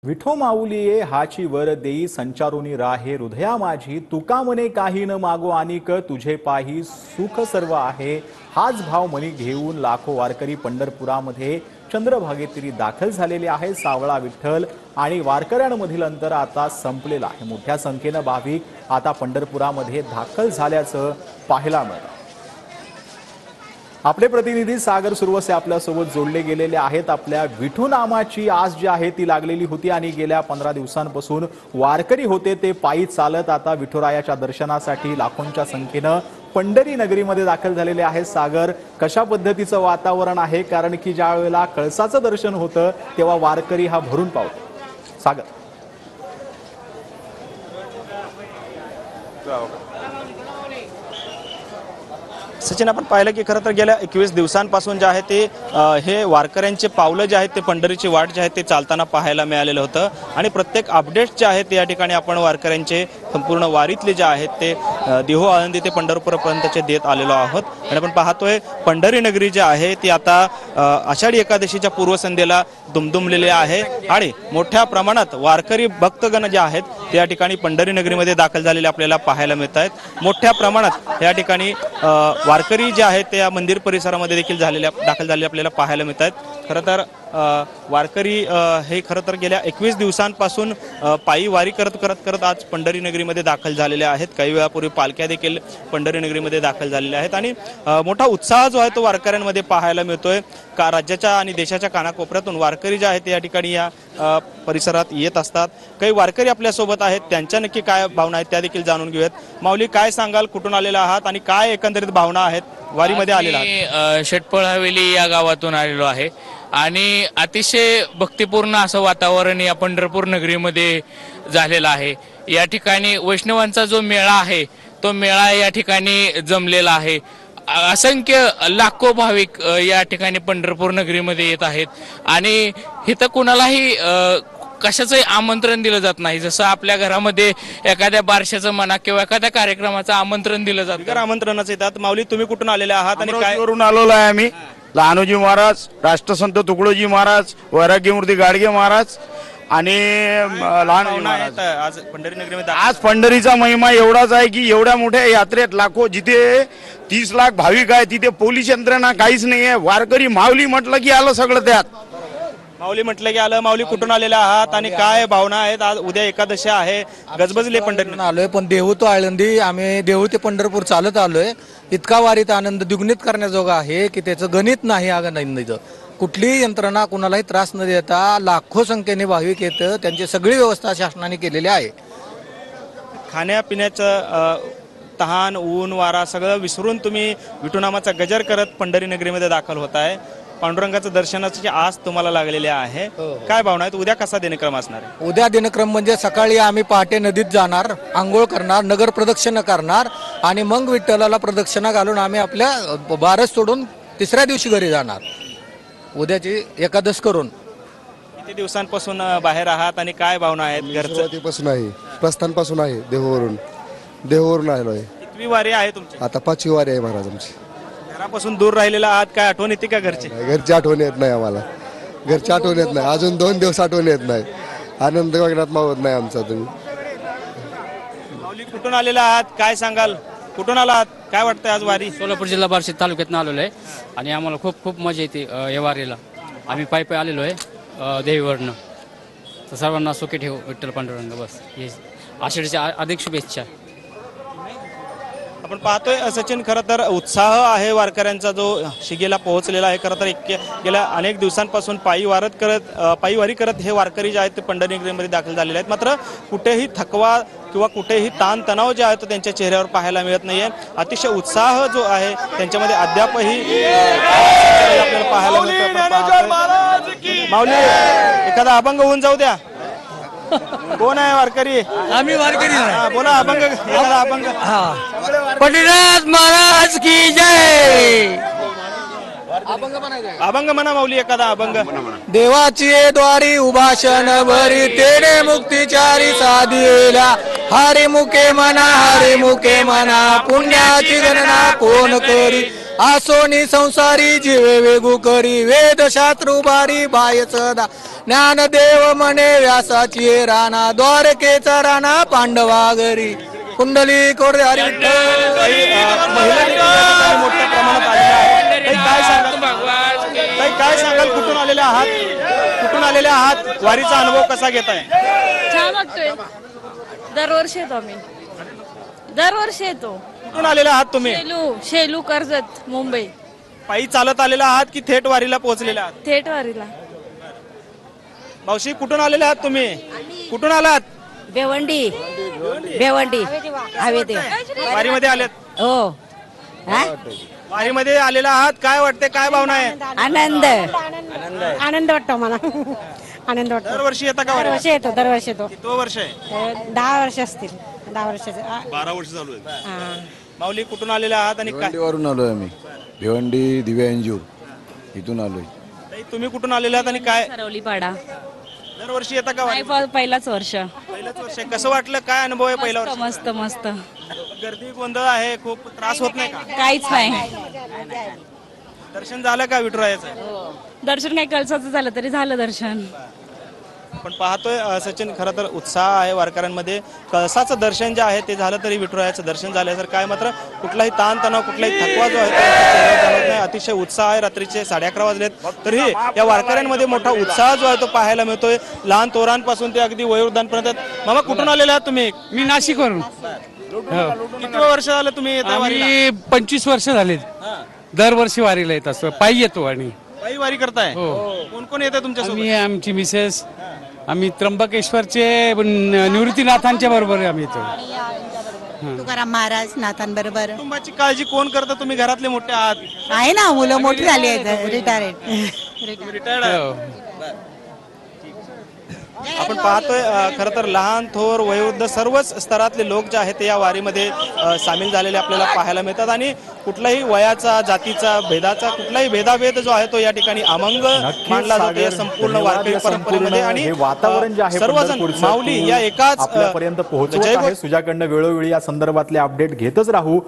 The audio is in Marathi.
विठो माऊलिये हाची वर देई संचारुनी राहे हृदया माझी तुका मने काही न मागो आनिक तुझे पाही सुख सर्व आहे। हाच भाव मनी घेऊन लाखो वारकरी पंढरपुरामध्ये चंद्रभागेतीरी दाखल झालेले आहे। सावळा विठ्ठल आणि वारकऱ्यांमधील अंतर आता संपलेलं आहे। मोठ्या संख्येने भाविक आता पंढरपुरामध्ये दाखल झाल्याचं पाहायला मिळतं। आपले प्रतिनिधी सागर सुरवसे आपल्या सोबत जोडले गेलेले आहेत। आपल्या विठू नामाची आस जी आहे ती लागलेली होती आणि गेल्या 15 दिवसांपासून वारकरी होते ते पायी चालत आता विठुरायाच्या दर्शनासाठी लाखोंच्या संख्येने पंढरी नगरीमध्ये दाखल झालेले आहेत। सागर, कशा पद्धतीचं वातावरण आहे? कारण की ज्या वेळेला कळसाचं दर्शन होतं तेव्हा वारकरी हा भरून पावतो। सागर, सचिन, आपण पाहिलं की खरं तर गेल्या 21 दिवसांपासून जे आहे ते हे वारकऱ्यांचे पावलं जे आहेत ते पंढरीची वाट जे आहे ते चालताना पाहायला मिळालेलं होतं आणि प्रत्येक अपडेट्स जे आहेत या ठिकाणी आपण वारकऱ्यांचे संपूर्ण वारीतले जे आहेत ते देहू आळंदी ते पंढरपूरपर्यंतचे देत आलेलो आहोत। आणि आपण पाहतोय पंढरी नगरी जी आहे ती आता आषाढी एकादशीच्या पूर्वसंध्येला दुमदुमलेली आहे आणि मोठ्या प्रमाणात वारकरी भक्तगण जे आहेत ते या ठिकाणी पंढरी नगरीमध्ये दाखल झालेले आपल्याला पाहायला मिळत आहेत। मोठ्या प्रमाणात या ठिकाणी वारकरी जे आहेत ते या मंदिर परिसरामध्ये देखील दाखल झालेले आपल्याला पाहायला मिळत आहेत। खरं तर वारकरी हे खरं तर गेल्या 21 दिवसांपासून पायी वारी करत आज पंढरी नगरीमध्ये दाखल झालेले आहेत। काही वेळापूर्वी पालख्या देखील पंढरी नगरीमध्ये दाखल झालेल्या आहेत आणि मोठा उत्साह जो आहे तो वारकऱ्यांमध्ये पाहायला मिळतोय। का राज्याच्या आणि देशाच्या कानाकोपऱ्यातून वारकरी जे आहेत या ठिकाणी या परिसरात येत असतात। काही वारकरी आपल्या सोबत आहेत, त्यांच्या नक्की काय भावना आहेत त्या देखील जाणून घेऊयात। माऊली, काय सांगाल? कुठून आलेला आहात आणि काय एकंदरीत भावना आहेत? वारीमध्ये आलेला आहात? शेटपळ हवेली या गावातून आलेलो आहे आणि अतिशय भक्तिपूर्ण असं वातावरण या पंढरपूर नगरीमध्ये झालेलं आहे। या ठिकाणी वैष्णवांचा जो मेळा आहे तो मेळा या ठिकाणी जमलेला आहे। असंख्य लाखो भाविक या ठिकाणी पंढरपूर नगरीमध्ये येत आहेत आणि इथं कुणालाही कशाचंही आमंत्रण दिलं जात नाही। जसं आपल्या घरामध्ये एखाद्या बारशाचं म्हणा किंवा एखाद्या कार्यक्रमाचं आमंत्रण दिलं जातं, आमंत्रणाचं येतात। माऊली, तुम्ही कुठून आलेले आहात आणि काय? वरून आलेलो आहे आम्ही। लहानोजी महाराज, राष्ट्रसंत तुकडोजी महाराज, वैराग्यमूर्ती गाडगे महाराज आणि लहानोजी महाराज आज पंढरी नगरीमध्ये। आज पंढरीचा महिमा एवढाच आहे की एवढ्या मोठ्या यात्रेत लाखो, जिथे 30 लाख भाविक आहे तिथे पोलीस यंत्रणा काहीच नाही आहे। वारकरी माऊली म्हटलं की आलं सगळं त्यात। माऊली म्हटलं की आलं। माऊली, कुठून आलेला आहात आणि काय भावना आहेत? आज उद्या एकादशी आहे, गजबजले पंढरी आलोय, पण देहू तो आळंदी, आम्ही देहू ते पंढरपूर चालत आलोय। इतका वारीत आनंद द्विगुणित करण्याजोगा आहे की त्याचं गणित नाही। आनंद कुठलीही यंत्रणा कुणालाही त्रास न देता लाखो संख्येने भाविक येतं, त्यांची सगळी व्यवस्था शासनाने केलेली आहे। खाण्यापिण्याचं तहान, ऊन, वारा सगळं विसरून तुम्ही विठुनामाचा गजर करत पंढरी नगरीमध्ये दाखल होत आहे। पांडुरंगाचं दर्शनाची आस तुम्हाला लागलेली आहे। काय भावना आहेत? उद्या कसा दिनक्रम असणार आहे? उद्या दिनक्रम म्हणजे सकाळी आम्ही पहाटे नदीत जाणार, आंघोळ करणार, नगर प्रदक्षिणा करणार आणि मग विठ्ठलाला प्रदक्षिणा घालून आम्ही आपल्या बारस सोडून तिसऱ्या दिवशी घरी जाणार, उद्याची एकादश करून। किती दिवसांपासून बाहेर आहात आणि काय भावना आहेत? घरचं आहे, प्रस्थानपासून आहे, देहूवरून आलो आहे। कितवी वारी आहे तुमची? आता 5वी वारी आहे महाराज आमची। घरापासून दूर राहिलेला आहात, काय आठवण येते का घरची? घरची आठवण येत नाही आम्हाला, घरची आठवण येत नाही। अजून 2 दिवस आठवण येत नाही, आनंद गगनात मावत नाही आमचा। तुम्ही माऊली, कुठून आलेला आहात? काय सांगाल? कुठून आलात? काय वाटतंय आज वारी? सोलापूर जिल्हा बार्शी तालुक्यातून आलेलो आहे आणि आम्हाला खूप खूप मजा येते या वारीला। आम्ही पायी आलेलो आहे देवीवरनं। तर सर्वांना सुखी ठेवू विठ्ठल पांडुरंग, बस हे आषाढीच्या अधिक शुभेच्छा। आपण पाहतोय सचिन, खरं तर उत्साह आहे वारकऱ्यांचा जो शिगेला पोहोचलेला आहे। खरं तर गेल्या अनेक दिवसांपासून पायी वारी करत हे वारकरी जे आहेत ते पंढरी नगरीमध्ये दाखल झालेले आहेत। मात्र कुठेही थकवा किंवा कुठेही ताणतणाव जे आहे तो त्यांच्या चेहऱ्यावर पाहायला मिळत नाहीये। अतिशय उत्साह जो आहे त्यांच्यामध्ये अद्यापही आपल्याला पाहायला मिळतो। माऊली, एखादा अभंग होऊन जाऊ द्या। कोण आहे वारकरी? आम्ही वारकरी, बोला अभंग, एखादा अभंग। पंडितनाथ महाराज की जय। अभंग म्हणा माऊली, एखादा अभंग। देवाची द्वारी उभाषण भरी तेने मुक्तिचारी साधिला, हरे मुखे म्हणा पुण्याची गणना कोण करी, आसोनी संसारी जीवे वेगू करी वेद शास्त्र बारी बाय सदा ज्ञानदेव म्हणे व्यासाची राणा द्वारकेचा राणा पांडवागरी कुंडली कोरडे हरी विठ्ठल. महिला देखील या ठिकाणी मोठ्या प्रमाणात आलेल्या आहेत. ताई, काय सांगाल? ताई, काय सांगाल? कुठून आलेले आहात? कुठून आलेले आहात? वारीचा अनुभव कसा घेताय? छान वाटतोय. दरवर्षी येतो आम्ही, दरवर्षी येतो. कुठून आलेले आहात तुम्ही? शेलू कर्जत मुंबई. पायी चालत आलेला आहात की थेट वारीला पोहोचलेले आहात? थेट वारीला. मावशी, कुठून आलेले आहात तुम्ही? कुठून आलात? बेवंडी बेवंडी हवे ते वारीमध्ये आलेत? हो. वारीमध्ये आलेला आहात, काय वाटते, काय भावना आहे? आनंद आनंद वाटतो मला. आनंद वाटतो. दरवर्षी येता का वारीला? दरवर्षी येतो, दरवर्षी येतो. किती वर्ष आहे? 10 वर्ष असतील. 10 वर्षाचे. 12 वर्ष चालू आहे. माऊली, कुठून आलेले आहात आणि काय? भिवंडीवरून आलोय आम्ही. भिवंडी दिव्या एनजीओ इथून आलोय. ताई, तुम्ही कुठून आलेले आहात आणि काय? सरवली पाडा. दरवर्षी येता का वारीला? नाही, पहिलाच वर्ष. पहिलंच वर्ष आहे. कसं वाटलं, काय अनुभव आहे पहिला वर्ष? मस्त मस्त. गर्दी गोंधळ आहे, खूप त्रास होत नाही का? काहीच नाही. दर्शन झालं का विठुरायाचं? दर्शन काही कळसाचं झालं तरी झालं दर्शन. पण पाहतोय सचिन, खरं तर उत्साह आहे वारकऱ्यांमध्ये. कळसाचं दर्शन जे आहे ते झालं तरी विठुरायाचं दर्शन झालं तर काय, मात्र कुठलाही ताणतणाव, कुठलाही थकवा जो आहे तो चेहऱ्यावर जाणवत नाही. अतिशय उत्साह आहे. रात्रीचे 11:30 वाजलेत तरीही या वारकऱ्यांमध्ये मोठा उत्साह जो आहे तो पाहायला मिळतोय. लहान तोरांपासून ते अगदी वयोवृद्धांपर्यंत. मामा, कुठून आलेले आहात तुम्ही? मी नाशिकवरून. किती वर्ष झालं तुम्ही येताय वारीला? आम्ही 25 वर्ष झाले. दरवर्षी वारीला येत असतो, पायी येतो. आणि पायी वारी करताय? कोण कोण येते तुमच्या सोबत? आम्ही, आमची मिसेस, आम्ही त्र्यंबकेश्वरचे निवृत्तीनाथांच्या बरोबर आम्ही येतो. तुकाराम महाराज नाथांबरोबर. कुटुंबाची काळजी कोण करतं? तुम्ही घरातले मोठे आहात? आहे ना, मुलं मोठी झाली आहेत. रिटायर्ड. रिटायर्ड आहे? आपण पाहतोय खरं तर लहान थोर वयोवृद्ध सर्वच स्तरातले लोक जे आहेत ते या वारीमध्ये सामील झालेले आपल्याला पाहायला मिळतात. आणि कुठलाही वयाचा, जातीचा, भेदाचा कुठलाही भेदाभेद जो आहे तो या ठिकाणी अमंग मानला जातो या संपूर्ण वारकरी परंपरेमध्ये. आणि वातावरण जे आहे सर्वजण माऊली या एकाच आपल्यापर्यंत पोहोचवत आहे. तुझ्याकडनं वेळोवेळी या संदर्भातले अपडेट घेतच राहू.